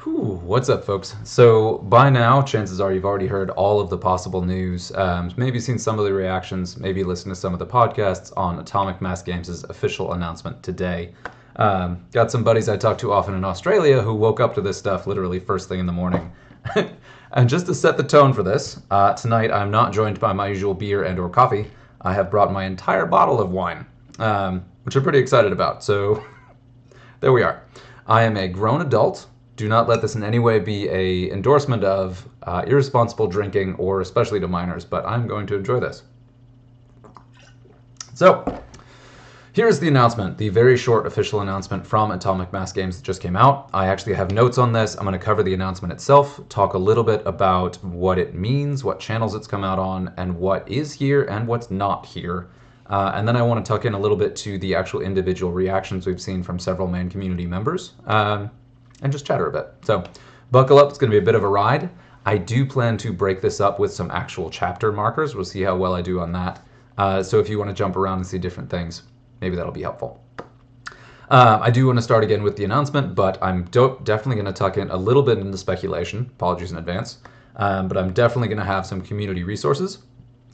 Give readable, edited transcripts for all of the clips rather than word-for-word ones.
Whew, what's up, folks? So, by now, chances are you've already heard all of the possible news, maybe seen some of the reactions, maybe listened to some of the podcasts on Atomic Mass Games' official announcement today. Got some buddies I talk to often in Australia who woke up to this stuff literally first thing in the morning. And just to set the tone for this, tonight I'm not joined by my usual beer and or coffee. I have brought my entire bottle of wine, which I'm pretty excited about. So, there we are. I am a grown adult. Do not let this in any way be a endorsement of irresponsible drinking, or especially to minors, but I'm going to enjoy this. So, here's the announcement, the very short official announcement from Atomic Mass Games that just came out. I actually have notes on this. I'm going to cover the announcement itself, talk a little bit about what it means, what channels it's come out on, and what is here and what's not here. And then I want to tuck in a little bit to the actual individual reactions we've seen from several main community members. And just chatter a bit. So buckle up, it's going to be a bit of a ride. I do plan to break this up with some actual chapter markers. We'll see how well I do on that. So if you want to jump around and see different things, maybe that'll be helpful. I do want to start again with the announcement, but I'm definitely going to tuck in a little bit into speculation. Apologies in advance. But I'm definitely going to have some community resources.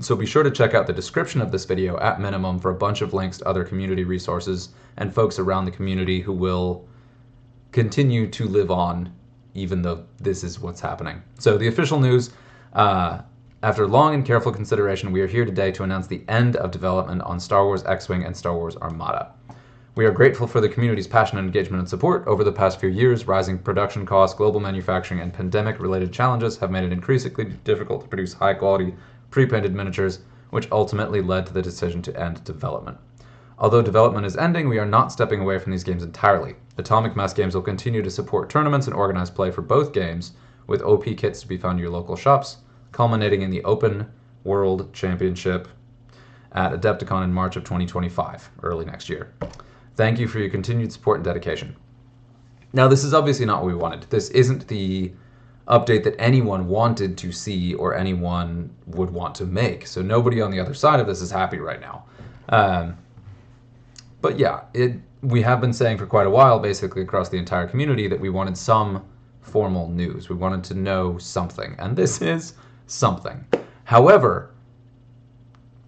So be sure to check out the description of this video at minimum for a bunch of links to other community resources and folks around the community who will continue to live on even though this is what's happening. So the official news, after long and careful consideration, we are here today to announce the end of development on Star Wars X-Wing and Star Wars Armada. We are grateful for the community's passion and engagement and support. Over the past few years, rising production costs, global manufacturing, and pandemic-related challenges have made it increasingly difficult to produce high-quality, pre-painted miniatures, which ultimately led to the decision to end development. Although development is ending, we are not stepping away from these games entirely. Atomic Mass Games will continue to support tournaments and organize play for both games, with OP kits to be found in your local shops, culminating in the Open World Championship at Adepticon in March of 2025, early next year. Thank you for your continued support and dedication. Now, this is obviously not what we wanted. This isn't the update that anyone wanted to see or anyone would want to make, so nobody on the other side of this is happy right now. But yeah, we have been saying for quite a while, basically across the entire community, that we wanted some formal news. We wanted to know something, and this is something. However,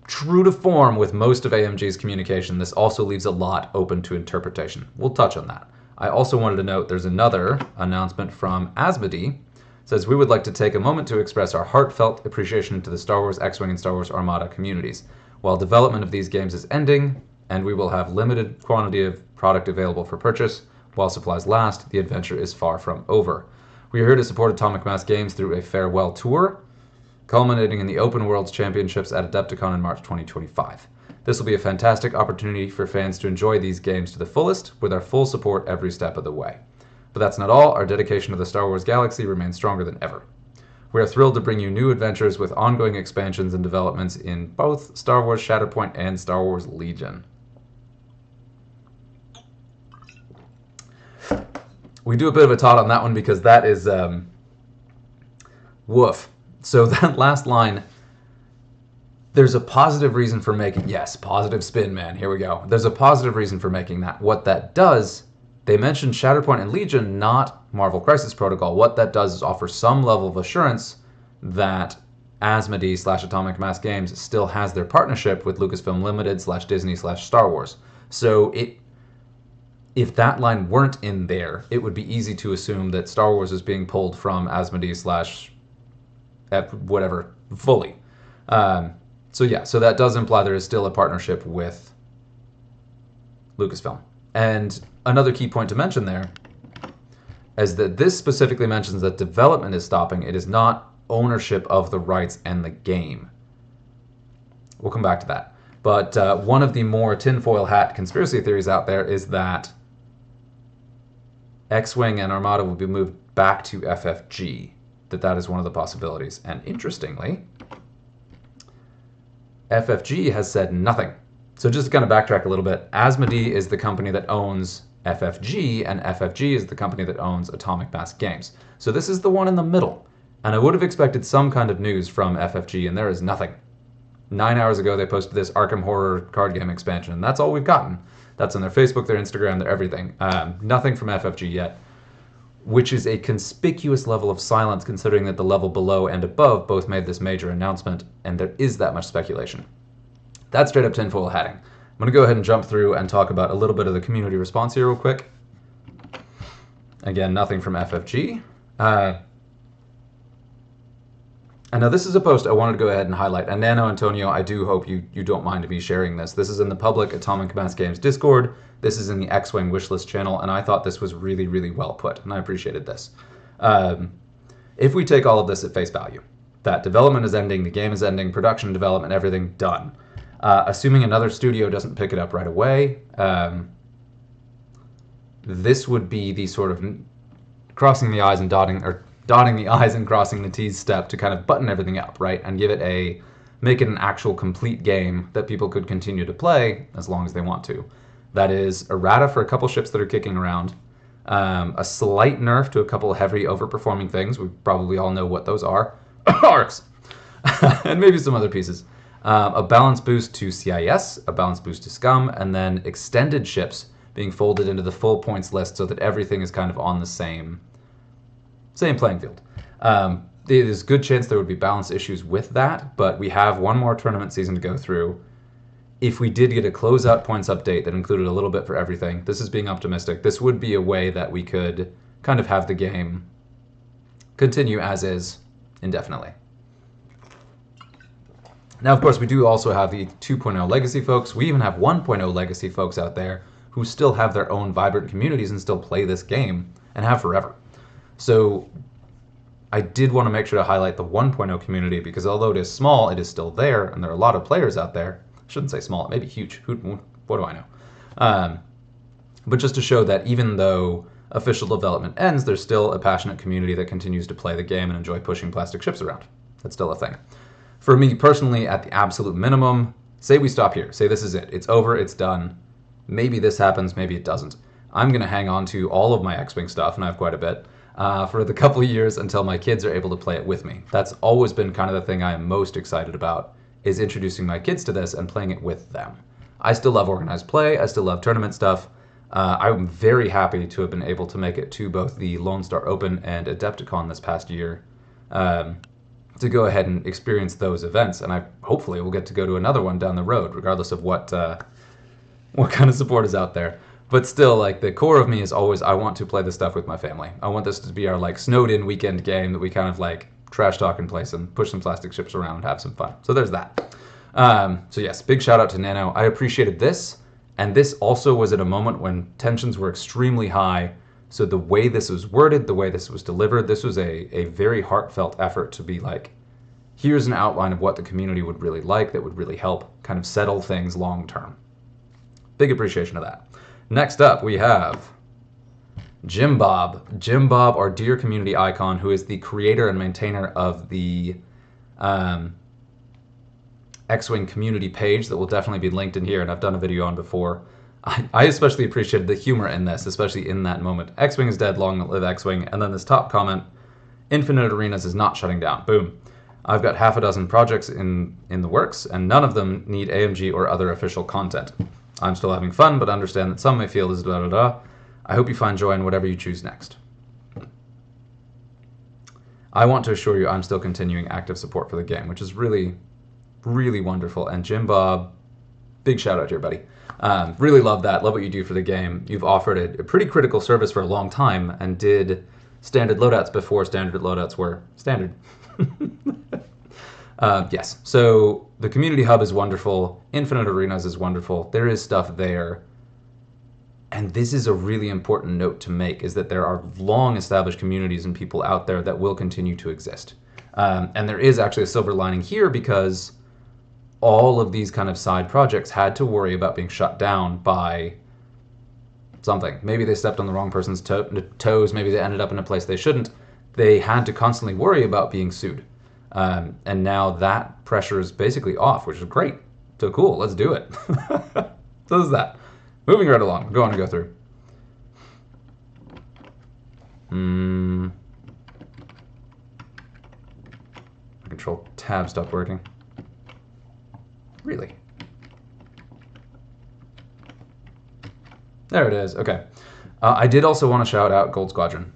true to form with most of AMG's communication, this also leaves a lot open to interpretation. We'll touch on that. I also wanted to note there's another announcement from Asmodee. It says, we would like to take a moment to express our heartfelt appreciation to the Star Wars X-Wing and Star Wars Armada communities. While development of these games is ending, and we will have limited quantity of product available for purchase while supplies last, the adventure is far from over. We are here to support Atomic Mass Games through a farewell tour, culminating in the Open Worlds Championships at Adepticon in March 2025. This will be a fantastic opportunity for fans to enjoy these games to the fullest, with our full support every step of the way. But that's not all. Our dedication to the Star Wars galaxy remains stronger than ever. We are thrilled to bring you new adventures with ongoing expansions and developments in both Star Wars Shatterpoint and Star Wars Legion. We do a bit of a tot on that one because that is, woof. So that last line, there's a positive reason for making, yes, positive spin, man, here we go. There's a positive reason for making that. What that does, they mentioned Shatterpoint and Legion, not Marvel Crisis Protocol. What that does is offer some level of assurance that Asmodee / Atomic Mass Games still has their partnership with Lucasfilm Limited / Disney / Star Wars. So if that line weren't in there, it would be easy to assume that Star Wars is being pulled from Asmodee / whatever fully. So yeah, so that does imply there is still a partnership with Lucasfilm. And another key point to mention there is that this specifically mentions that development is stopping. It is not ownership of the rights and the game. We'll come back to that. But one of the more tinfoil hat conspiracy theories out there is that X-Wing and Armada will be moved back to FFG, that is one of the possibilities. And interestingly, FFG has said nothing. So just to kind of backtrack a little bit, Asmodee is the company that owns FFG, and FFG is the company that owns Atomic Mass Games. So this is the one in the middle. And I would have expected some kind of news from FFG, and there is nothing. 9 hours ago, they posted this Arkham Horror card game expansion, and that's all we've gotten. That's on their Facebook, their Instagram, their everything. Nothing from FFG yet. which is a conspicuous level of silence considering that the level below and above both made this major announcement, and there is that much speculation. That's straight up tinfoil hatting. I'm going to go ahead and jump through and talk about a little bit of the community response here real quick. Again, nothing from FFG. And now this is a post I wanted to go ahead and highlight. And Nano Antonio, I do hope you don't mind me sharing this. This is in the public Atomic Mass Games Discord. This is in the X-Wing wishlist channel, and I thought this was really, really well put, and I appreciated this. If we take all of this at face value, that development is ending, the game is ending, production, development, everything done. Assuming another studio doesn't pick it up right away, this would be the sort of crossing the I's and dotting the I's and crossing the T's step to kind of button everything up, right? And make it an actual complete game that people could continue to play as long as they want to. That is errata for a couple ships that are kicking around, a slight nerf to a couple heavy overperforming things. We probably all know what those are. Arcs! And maybe some other pieces. A balance boost to CIS, a balance boost to Scum, and then extended ships being folded into the full points list so that everything is kind of on the same playing field. There's a good chance there would be balance issues with that, but we have one more tournament season to go through. If we did get a closeout points update that included a little bit for everything, this is being optimistic, this would be a way that we could kind of have the game continue as is indefinitely. Now, of course, we do also have the 2.0 legacy folks. We even have 1.0 legacy folks out there who still have their own vibrant communities and still play this game and have forever. So I did want to make sure to highlight the 1.0 community because although it is small, it is still there, and there are a lot of players out there. I shouldn't say small, it may be huge. What do I know? But just to show that even though official development ends, there's still a passionate community that continues to play the game and enjoy pushing plastic ships around. That's still a thing. For me personally, at the absolute minimum, say we stop here. Say this is it. It's over, it's done. Maybe this happens, maybe it doesn't. I'm going to hang on to all of my X-Wing stuff, and I have quite a bit, for the couple of years until my kids are able to play it with me. That's always been kind of the thing I am most excited about, is introducing my kids to this and playing it with them. I still love organized play, I still love tournament stuff. I'm very happy to have been able to make it to both the Lone Star Open and Adepticon this past year, to go ahead and experience those events, and I hopefully will get to go to another one down the road, regardless of what kind of support is out there. But still, like, the core of me is always, I want to play this stuff with my family. I want this to be our, like, snowed-in weekend game that we kind of, like, trash talk in place and push some plastic ships around and have some fun. So there's that. So yes, big shout out to Nano. I appreciated this, and this also was at a moment when tensions were extremely high. So the way this was worded, the way this was delivered, this was a very heartfelt effort to be like, here's an outline of what the community would really like that would really help kind of settle things long term. Big appreciation of that. Next up, we have Jim Bob. Jim Bob, our dear community icon, who is the creator and maintainer of the X-Wing community page that will definitely be linked in here, and I've done a video on before. I especially appreciated the humor in this, especially in that moment. X-Wing is dead, long live X-Wing. And then this top comment, Infinite Arenas is not shutting down. Boom. I've got half a dozen projects in the works, and none of them need AMG or other official content. I'm still having fun, but understand that some may feel this da-da-da. I hope you find joy in whatever you choose next. I want to assure you I'm still continuing active support for the game, which is really, really wonderful. And Jim Bob, big shout out to your buddy. Really love that. Love what you do for the game. You've offered a pretty critical service for a long time and did standard loadouts before standard loadouts were standard. Yes, so the community hub is wonderful. Infinite Arenas is wonderful. There is stuff there. And this is a really important note to make, is that there are long established communities and people out there that will continue to exist. And there is actually a silver lining here, because all of these kind of side projects had to worry about being shut down by something. Maybe they stepped on the wrong person's toes. Maybe they ended up in a place they shouldn't. They had to constantly worry about being sued. And now that pressure is basically off, which is great. So cool, let's do it. So this is that. Moving right along, I'm going to go through. Control tab stopped working. Really? There it is. Okay. I did also want to shout out Gold Squadron.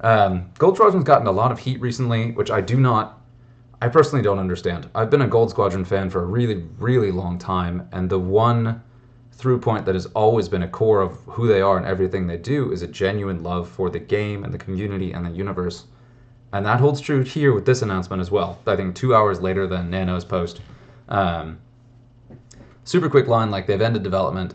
Gold Squadron's gotten a lot of heat recently, which I personally don't understand. I've been a Gold Squadron fan for a really, really long time, and the one through point that has always been a core of who they are and everything they do is a genuine love for the game and the community and the universe. And that holds true here with this announcement as well. I think 2 hours later than Nano's post. Super quick line, like they've ended development.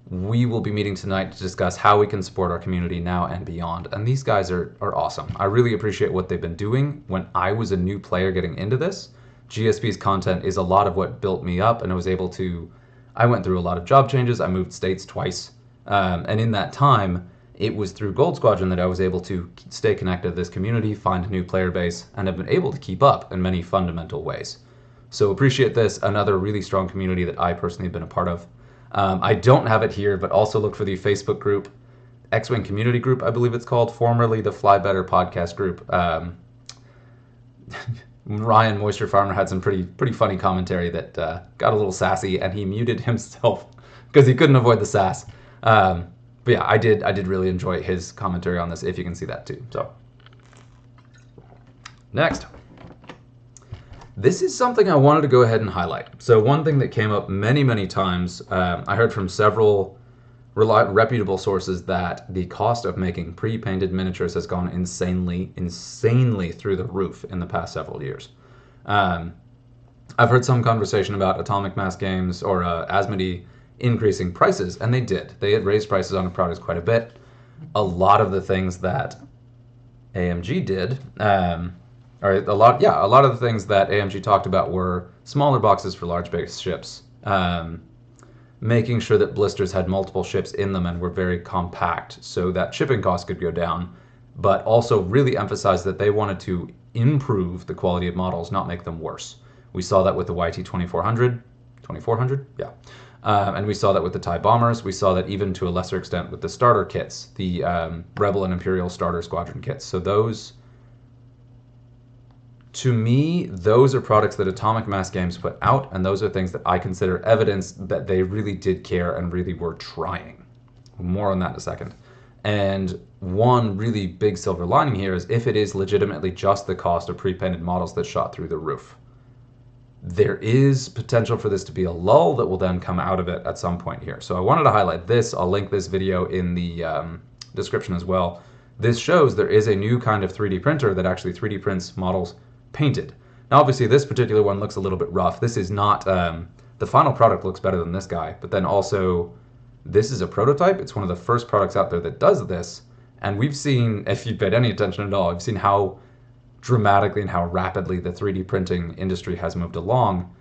We will be meeting tonight to discuss how we can support our community now and beyond. And these guys are awesome. I really appreciate what they've been doing. When I was a new player getting into this, GSP's content is a lot of what built me up, and I went through a lot of job changes. I moved states twice. And in that time, it was through Gold Squadron that I was able to stay connected to this community, find a new player base, and have been able to keep up in many fundamental ways. So appreciate this, another really strong community that I personally have been a part of. I don't have it here, but also look for the Facebook group, X-Wing Community Group, I believe it's called, formerly the Fly Better Podcast Group. Ryan Moisture Farmer had some pretty funny commentary that got a little sassy, and he muted himself because he couldn't avoid the sass. But yeah, I did really enjoy his commentary on this, if you can see that too. So next. This is something I wanted to go ahead and highlight. So one thing that came up many, many times, I heard from several reputable sources that the cost of making pre-painted miniatures has gone insanely through the roof in the past several years. I've heard some conversation about Atomic Mass Games or Asmodee increasing prices, and they did. They had raised prices on the products quite a bit. A lot of the things that AMG did, a lot of the things that AMG talked about were smaller boxes for large base ships, making sure that blisters had multiple ships in them and were very compact so that shipping costs could go down, but also really emphasized that they wanted to improve the quality of models, not make them worse. We saw that with the YT-2400, yeah. And we saw that with the TIE bombers. We saw that even to a lesser extent with the starter kits, the Rebel and Imperial starter squadron kits. So those, to me, those are products that Atomic Mass Games put out, and those are things that I consider evidence that they really did care and really were trying. More on that in a second. And one really big silver lining here is if it is legitimately just the cost of pre-painted models that shot through the roof, there is potential for this to be a lull that will then come out of it at some point here. So I wanted to highlight this. I'll link this video in the description as well. This shows there is a new kind of 3D printer that actually 3D prints models painted. Now obviously this particular one looks a little bit rough. This is not, the final product looks better than this guy, but then also this is a prototype. It's one of the first products out there that does this. And we've seen, if you've paid any attention at all, I've seen how dramatically and how rapidly the 3D printing industry has moved along.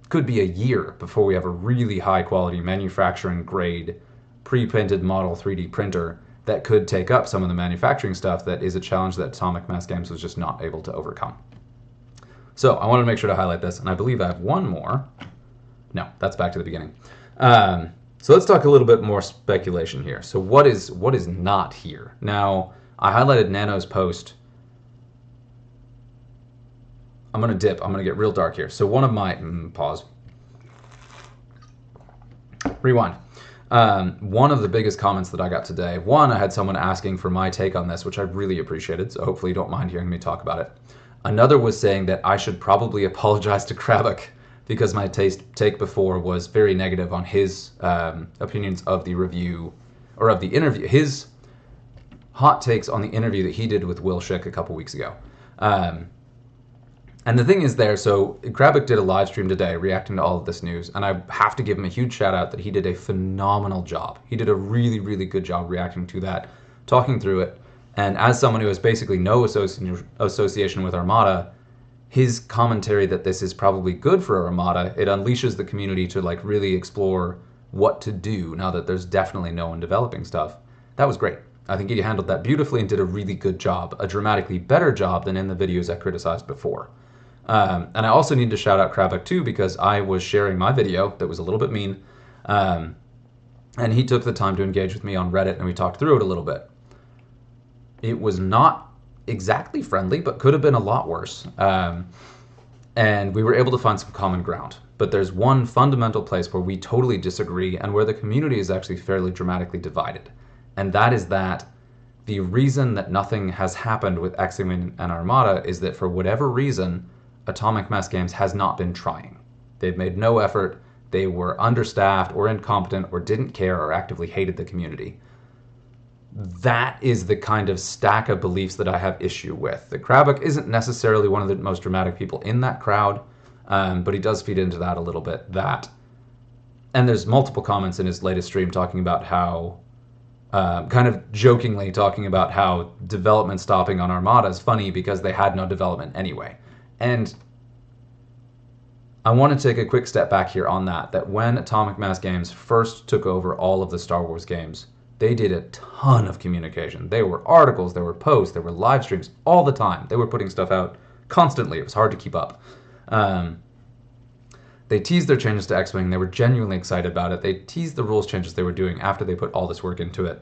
Could be a year before we have a really high quality manufacturing grade pre-printed model 3D printer that could take up some of the manufacturing stuff that is a challenge that Atomic Mass Games was just not able to overcome. So I wanted to make sure to highlight this, and I believe I have one more. No, that's back to the beginning. So let's talk a little bit more speculation here. So what is not here? Now, I highlighted Nano's post. I'm going to dip. I'm going to get real dark here. So one of my... pause. Rewind. One of the biggest comments that I got today, I had someone asking for my take on this, which I really appreciated, so hopefully you don't mind hearing me talk about it. Another was saying that I should probably apologize to Kravik because my take before was very negative on his opinions of the review, or of the interview, his hot takes on the interview that he did with Will Shick a couple weeks ago. And the thing is there, so Kravik did a live stream today reacting to all of this news, and I have to give him a huge shout out that he did a phenomenal job. He did a really, really good job reacting to that, talking through it. And as someone who has basically no association with Armada, his commentary that this is probably good for Armada, it unleashes the community to like really explore what to do now that there's definitely no one developing stuff. That was great. I think he handled that beautifully and did a really good job, a dramatically better job than in the videos I criticized before. And I also need to shout out Kravik too, because I was sharing my video that was a little bit mean, and he took the time to engage with me on Reddit, and we talked through it a little bit. It was not exactly friendly, but could have been a lot worse. And we were able to find some common ground. But there's one fundamental place where we totally disagree and where the community is actually fairly dramatically divided. And that is that The reason that nothing has happened with X-Wing and Armada is that for whatever reason, Atomic Mass Games has not been trying. They've made no effort. They were understaffed or incompetent or didn't care or actively hated the community. That is the kind of stack of beliefs that I have issue with. The Krabik isn't necessarily one of the most dramatic people in that crowd, but he does feed into that a little bit. And there's multiple comments in his latest stream talking about how, kind of jokingly talking about how development stopping on Armada is funny because they had no development anyway. And I want to take a quick step back here on that when Atomic Mass Games first took over all of the Star Wars games, they did a ton of communication. There were articles, there were posts, there were live streams all the time. They were putting stuff out constantly. It was hard to keep up. They teased their changes to X-Wing. They were genuinely excited about it. They teased the rules changes they were doing after they put all this work into it.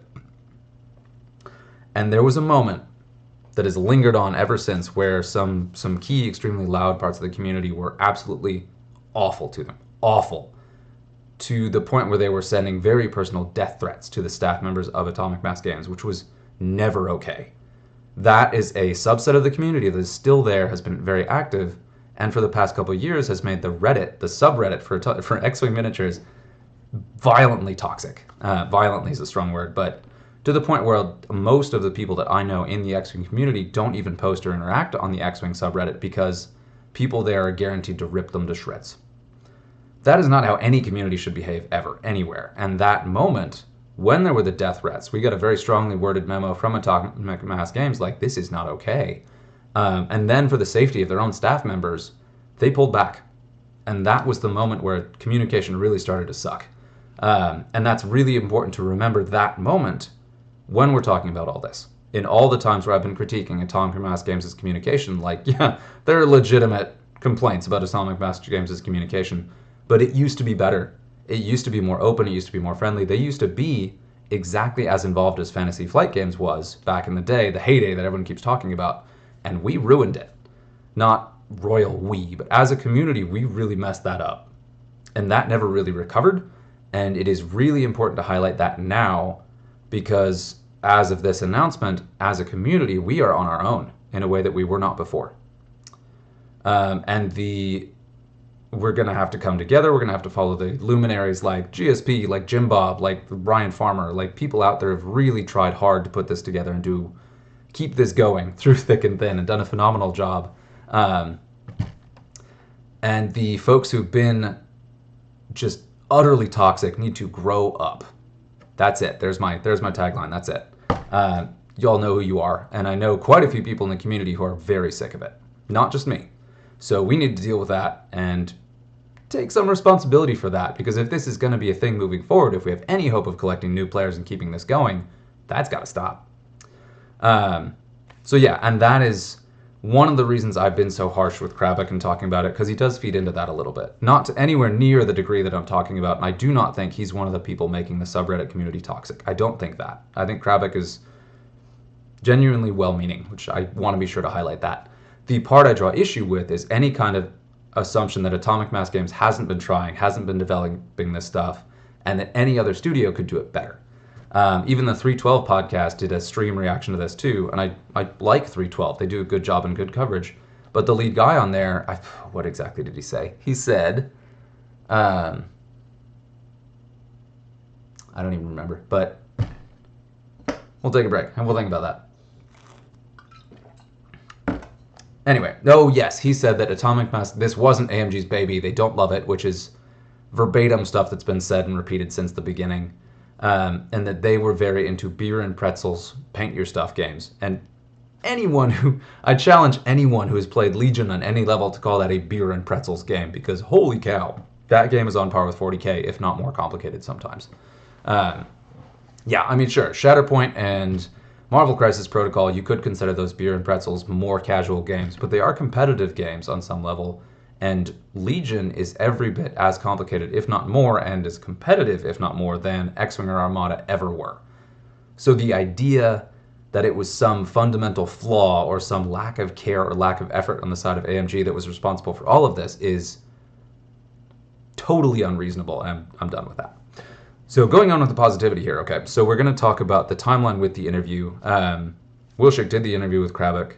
And there was a moment that has lingered on ever since where some key, extremely loud parts of the community were absolutely awful to them. Awful. To the point where they were sending very personal death threats to the staff members of Atomic Mass Games, which was never okay. That is a subset of the community that is still there, has been very active, and for the past couple of years has made the subreddit for X-Wing miniatures, violently toxic. Violently is a strong word, but to the point where most of the people that I know in the X-Wing community don't even post or interact on the X-Wing subreddit because people there are guaranteed to rip them to shreds. That is not how any community should behave ever, anywhere. And that moment, when there were the death threats, we got a very strongly worded memo from Atomic Mass Games like, this is not okay. And then for the safety of their own staff members, they pulled back. And that was the moment where communication really started to suck. And that's really important to remember that moment when we're talking about all this. In all the times where I've been critiquing Atomic Mass Games' communication, like, yeah, there are legitimate complaints about Atomic Mass Games' communication, but it used to be better. It used to be more open. It used to be more friendly. They used to be exactly as involved as Fantasy Flight Games was back in the day, the heyday that everyone keeps talking about. And we ruined it. Not royal we, but as a community, we really messed that up. And that never really recovered. And it is really important to highlight that now because as of this announcement, as a community, we are on our own in a way that we were not before. We're going to have to come together. We're going to have to follow the luminaries like GSP, like Jim Bob, like Brian Farmer, like people out there have really tried hard to put this together and keep this going through thick and thin and done a phenomenal job. And the folks who've been just utterly toxic need to grow up. That's it. There's my tagline. That's it. Y'all know who you are. And I know quite a few people in the community who are very sick of it. Not just me. So we need to deal with that and take some responsibility for that, because if this is going to be a thing moving forward, if we have any hope of collecting new players and keeping this going, that's got to stop. So yeah, and that is one of the reasons I've been so harsh with Krabik and talking about it, because he does feed into that a little bit. Not to anywhere near the degree that I'm talking about, and I do not think he's one of the people making the subreddit community toxic. I don't think that. I think Krabik is genuinely well-meaning, which I want to be sure to highlight that. The part I draw issue with is any kind of assumption that Atomic Mass Games hasn't been trying, hasn't been developing this stuff, and that any other studio could do it better. Even the 312 podcast did a stream reaction to this too, and I like 312. They do a good job and good coverage. But the lead guy on there, what exactly did he say? He said, I don't even remember, but we'll take a break and we'll think about that. Anyway, oh yes, he said that Atomic Mass, this wasn't AMG's baby, they don't love it, which is verbatim stuff that's been said and repeated since the beginning, and that they were very into beer and pretzels, paint your stuff games. And I challenge anyone who has played Legion on any level to call that a beer and pretzels game, because holy cow, that game is on par with 40K, if not more complicated sometimes. Yeah, I mean, sure, Shatterpoint and Marvel Crisis Protocol, you could consider those beer and pretzels more casual games, but they are competitive games on some level, and Legion is every bit as complicated, if not more, and as competitive, if not more, than X-Wing or Armada ever were. So the idea that it was some fundamental flaw or some lack of care or lack of effort on the side of AMG that was responsible for all of this is totally unreasonable, and I'm done with that. So going on with the positivity here, okay. So we're going to talk about the timeline with the interview. Shick did the interview with Kravik,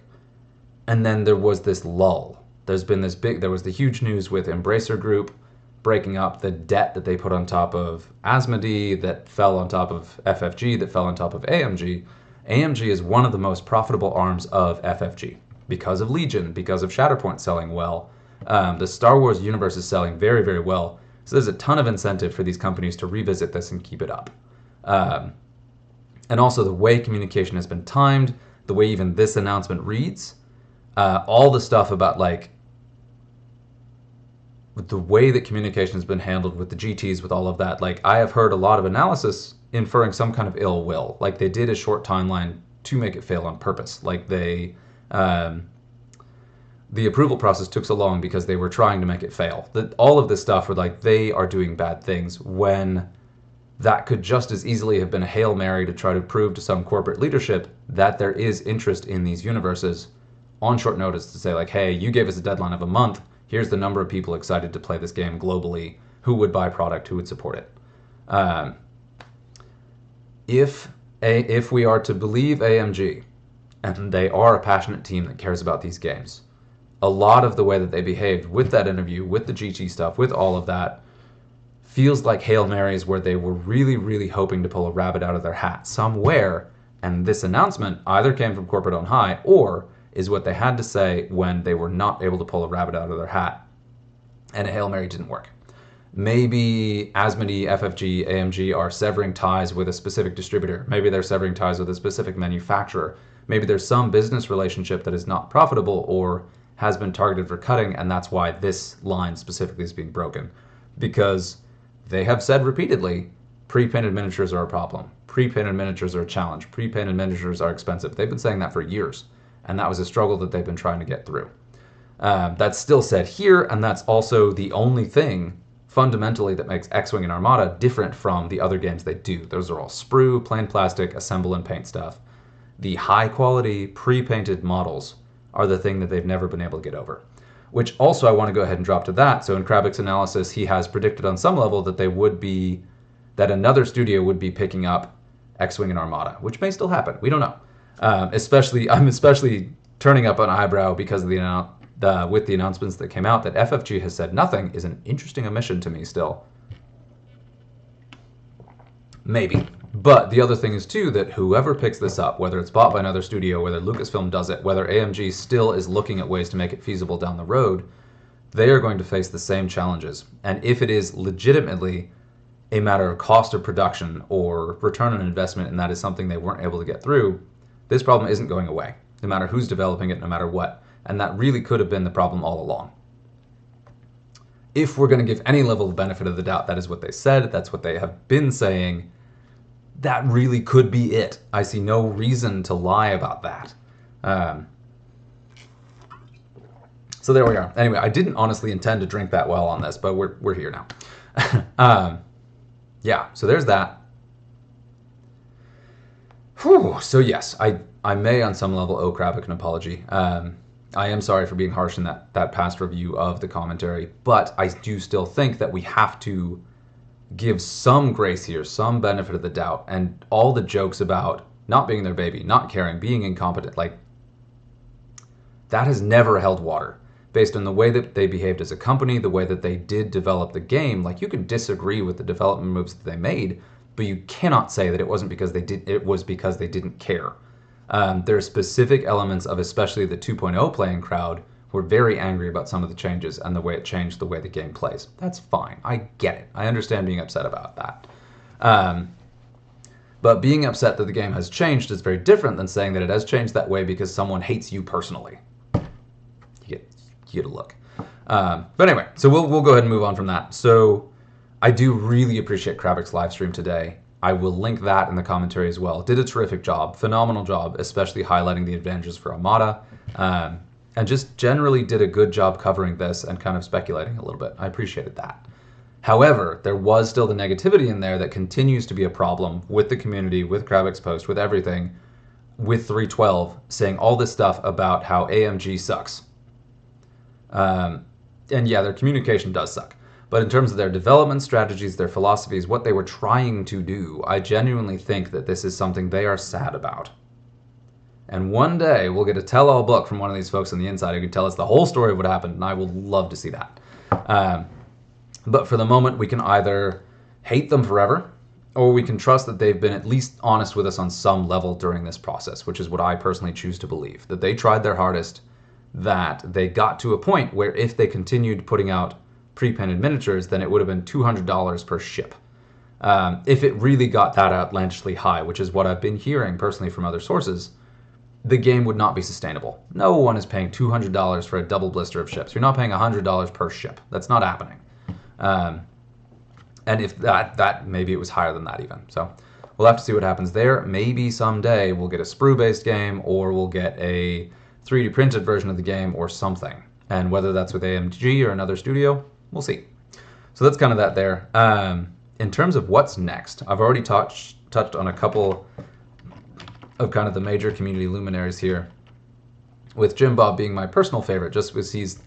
and then there was this lull. There was the huge news with Embracer Group breaking up, the debt that they put on top of Asmodee, that fell on top of FFG, that fell on top of AMG. AMG is one of the most profitable arms of FFG because of Legion, because of Shatterpoint selling well. The Star Wars universe is selling very, very well. So there's a ton of incentive for these companies to revisit this and keep it up. And also the way communication has been timed, the way even this announcement reads, all the stuff about like the way that communication has been handled with the GTs, with all of that, like I have heard a lot of analysis inferring some kind of ill will. Like they did a short timeline to make it fail on purpose. Like the approval process took so long because they were trying to make it fail. That all of this stuff were like they are doing bad things when that could just as easily have been a Hail Mary to try to prove to some corporate leadership that there is interest in these universes on short notice to say like, hey, you gave us a deadline of a month. Here's the number of people excited to play this game globally, who would buy product, who would support it. If we are to believe AMG, and they are a passionate team that cares about these games, a lot of the way that they behaved with that interview, with the GT stuff, with all of that, feels like Hail Marys where they were really, really hoping to pull a rabbit out of their hat somewhere, and this announcement either came from corporate on high or is what they had to say when they were not able to pull a rabbit out of their hat, and a Hail Mary didn't work. Maybe Asmodee, FFG, AMG are severing ties with a specific distributor. Maybe they're severing ties with a specific manufacturer. Maybe there's some business relationship that is not profitable or has been targeted for cutting, and that's why this line specifically is being broken. Because they have said repeatedly, pre-painted miniatures are a problem. Pre-painted miniatures are a challenge. Pre-painted miniatures are expensive. They've been saying that for years, and that was a struggle that they've been trying to get through. That's still said here, and that's also the only thing fundamentally that makes X-Wing and Armada different from the other games they do. Those are all sprue, plain plastic, assemble and paint stuff. The high-quality, pre-painted models are the thing that they've never been able to get over. Which also I want to go ahead and drop to that. So in Kravik's analysis, he has predicted on some level that that another studio would be picking up X-Wing and Armada, which may still happen. We don't know. I'm especially turning up an eyebrow because of with the announcements that came out that FFG has said nothing is an interesting omission to me still. Maybe. But the other thing is, too, that whoever picks this up, whether it's bought by another studio, whether Lucasfilm does it, whether AMG still is looking at ways to make it feasible down the road, they are going to face the same challenges. And if it is legitimately a matter of cost of production or return on investment, and that is something they weren't able to get through, this problem isn't going away, no matter who's developing it, no matter what. And that really could have been the problem all along. If we're going to give any level of benefit of the doubt, that is what they said, that's what they have been saying, that really could be it. I see no reason to lie about that. So there we are. Anyway, I didn't honestly intend to drink that well on this, but we're here now. Yeah, so there's that. Whew. So yes, I may on some level owe Kravik an apology. I am sorry for being harsh in that past review of the commentary, but I do still think that we have to give some grace here, some benefit of the doubt, and all the jokes about not being their baby, not caring, being incompetent, like, that has never held water. Based on the way that they behaved as a company, the way that they did develop the game, like, you can disagree with the development moves that they made, but you cannot say that it was because they didn't care. There are specific elements of especially the 2.0 playing crowd who are very angry about some of the changes and the way it changed the way the game plays. That's fine. I get it. I understand being upset about that. But being upset that the game has changed is very different than saying that it has changed that way because someone hates you personally. You get a look. But anyway, so we'll go ahead and move on from that. So I do really appreciate Kravik's live stream today. I will link that in the commentary as well. Did a terrific job, phenomenal job, especially highlighting the advantages for Armada, and just generally did a good job covering this and kind of speculating a little bit. I appreciated that. However, there was still the negativity in there that continues to be a problem with the community, with Kravik's post, with everything, with 312, saying all this stuff about how AMG sucks. And yeah, their communication does suck. But in terms of their development strategies, their philosophies, what they were trying to do, I genuinely think that this is something they are sad about. And one day we'll get a tell-all book from one of these folks on the inside who can tell us the whole story of what happened, and I will love to see that. But for the moment, we can either hate them forever, or we can trust that they've been at least honest with us on some level during this process, which is what I personally choose to believe. That they tried their hardest, that they got to a point where if they continued putting out pre-painted miniatures, then it would have been $200 per ship. If it really got that outlandishly high, which is what I've been hearing personally from other sources, the game would not be sustainable. No one is paying $200 for a double blister of ships. You're not paying $100 per ship. That's not happening. And if that maybe it was higher than that even. So we'll have to see what happens there. Maybe someday we'll get a sprue-based game, or we'll get a 3D printed version of the game or something. And whether that's with AMG or another studio, we'll see. So that's kind of that there. In terms of what's next, I've already touched on a couple of kind of the major community luminaries here, with Jim Bob being my personal favorite, just because he's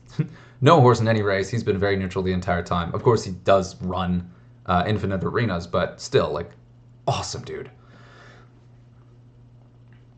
no horse in any race. He's been very neutral the entire time. Of course, he does run Infinite Arenas, but still, like, awesome dude.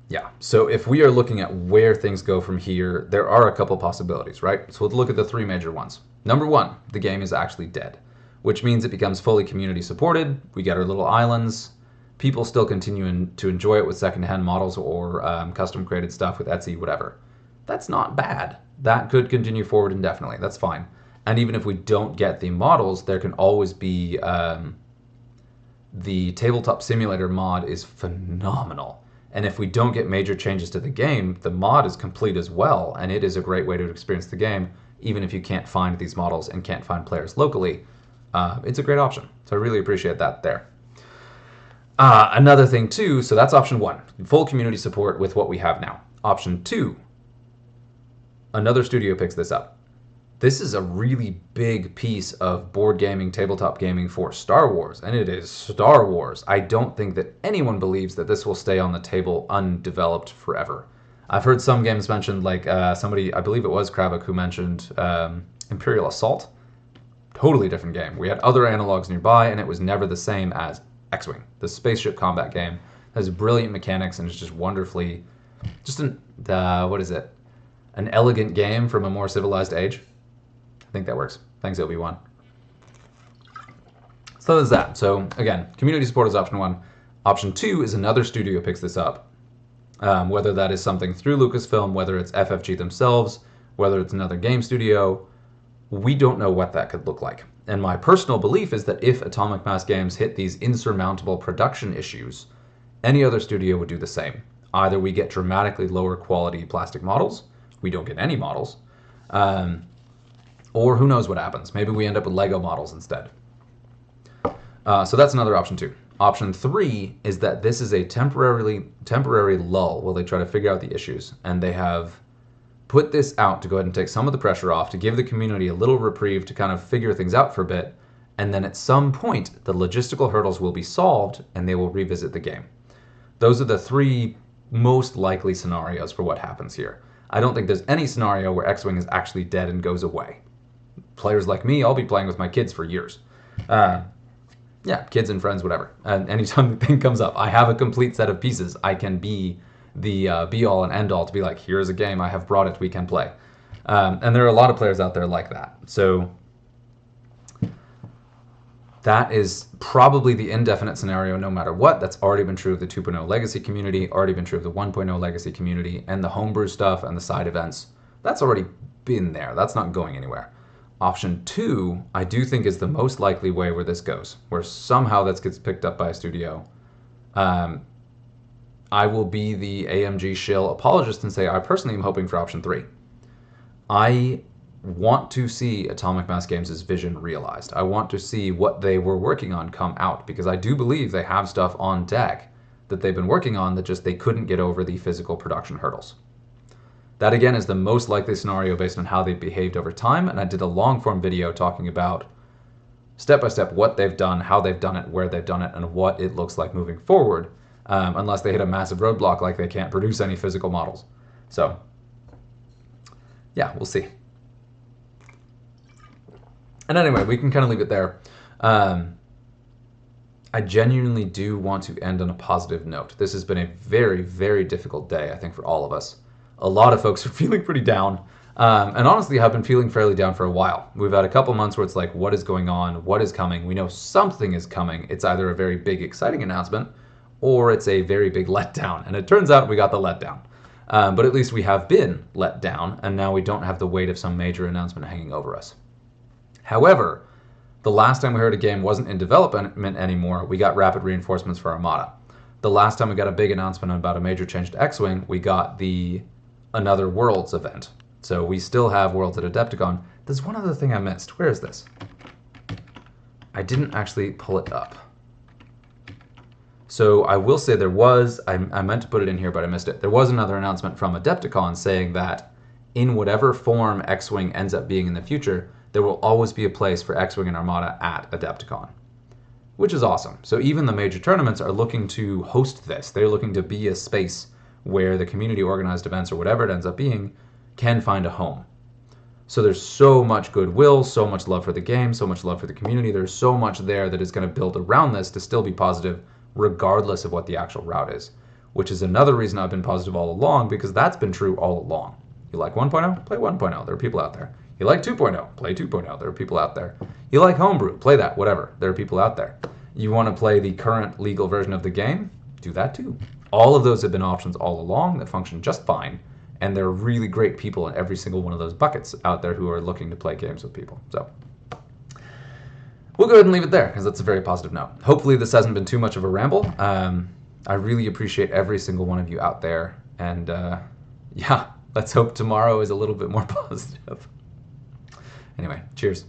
Yeah, so if we are looking at where things go from here, there are a couple possibilities, right? So we'll look at the three major ones. Number one, the game is actually dead, which means it becomes fully community supported. We get our little islands. People still continue to enjoy it with secondhand models or custom created stuff with Etsy, whatever. That's not bad. That could continue forward indefinitely. That's fine. And even if we don't get the models, there can always be the Tabletop Simulator mod is phenomenal. And if we don't get major changes to the game, the mod is complete as well. And it is a great way to experience the game, even if you can't find these models and can't find players locally. It's a great option. So I really appreciate that there. Another thing too, so that's option one, full community support with what we have now. Option two, another studio picks this up. This is a really big piece of board gaming, tabletop gaming for Star Wars, and it is Star Wars. I don't think that anyone believes that this will stay on the table undeveloped forever. I've heard some games mentioned, like somebody, I believe it was Kravik, who mentioned Imperial Assault. Totally different game. We had other analogs nearby, and it was never the same as X-Wing, the spaceship combat game. Has brilliant mechanics and is just wonderfully, just an elegant game from a more civilized age. I think that works. Thanks, Obi-Wan. So there's that. So again, community support is option one. Option two is another studio picks this up. Whether that is something through Lucasfilm, whether it's FFG themselves, whether it's another game studio, we don't know what that could look like. And my personal belief is that if Atomic Mass Games hit these insurmountable production issues, any other studio would do the same. Either we get dramatically lower quality plastic models, we don't get any models, or who knows what happens. Maybe we end up with Lego models instead. So that's another option two. Option three is that this is a temporary lull while they try to figure out the issues, and they have put this out to go ahead and take some of the pressure off, to give the community a little reprieve to kind of figure things out for a bit, and then at some point the logistical hurdles will be solved and they will revisit the game. Those are the three most likely scenarios for what happens here. I don't think there's any scenario where X-Wing is actually dead and goes away. Players like me, I'll be playing with my kids for years. Yeah, kids and friends, whatever. And anytime the thing comes up, I have a complete set of pieces. I can be the be-all and end-all to be like, here's a game, I have brought it, we can play. And there are a lot of players out there like that. So that is probably the indefinite scenario no matter what. That's already been true of the 2.0 Legacy community, already been true of the 1.0 Legacy community, and the homebrew stuff and the side events. That's already been there. That's not going anywhere. Option two, I do think, is the most likely way where this goes, where somehow this gets picked up by a studio. I will be the AMG shill apologist and say I personally am hoping for option three. I want to see Atomic Mass Games' vision realized. I want to see what they were working on come out, because I do believe they have stuff on deck that they've been working on that just they couldn't get over the physical production hurdles. That again is the most likely scenario based on how they've behaved over time, and I did a long form video talking about step by step what they've done, how they've done it, where they've done it, and what it looks like moving forward. Unless they hit a massive roadblock like they can't produce any physical models. So, yeah, we'll see. And anyway, we can kind of leave it there. I genuinely do want to end on a positive note. This has been a very, very difficult day, I think, for all of us. A lot of folks are feeling pretty down. And honestly, I've been feeling fairly down for a while. We've had a couple months where it's like, what is going on? What is coming? We know something is coming. It's either a very big, exciting announcement, or it's a very big letdown. And it turns out we got the letdown. But at least we have been let down, and now we don't have the weight of some major announcement hanging over us. However, the last time we heard a game wasn't in development anymore, we got rapid reinforcements for Armada. The last time we got a big announcement about a major change to X-Wing, we got the Another Worlds event. So we still have Worlds at Adepticon. There's one other thing I missed. Where is this? I didn't actually pull it up. So I will say there was, I meant to put it in here, but I missed it. There was another announcement from Adepticon saying that in whatever form X-Wing ends up being in the future, there will always be a place for X-Wing and Armada at Adepticon, which is awesome. So even the major tournaments are looking to host this. They're looking to be a space where the community organized events or whatever it ends up being can find a home. So there's so much goodwill, so much love for the game, so much love for the community. There's so much there that is going to build around this to still be positive regardless of what the actual route is, which is another reason I've been positive all along, because that's been true all along. You like 1.0? Play 1.0. There are people out there. You like 2.0? Play 2.0. There are people out there. You like homebrew? Play that, whatever. There are people out there. You want to play the current legal version of the game? Do that too. All of those have been options all along that function just fine, and there are really great people in every single one of those buckets out there who are looking to play games with people. So we'll go ahead and leave it there, because that's a very positive note. Hopefully this hasn't been too much of a ramble. I really appreciate every single one of you out there, and yeah, let's hope tomorrow is a little bit more positive. Anyway, cheers.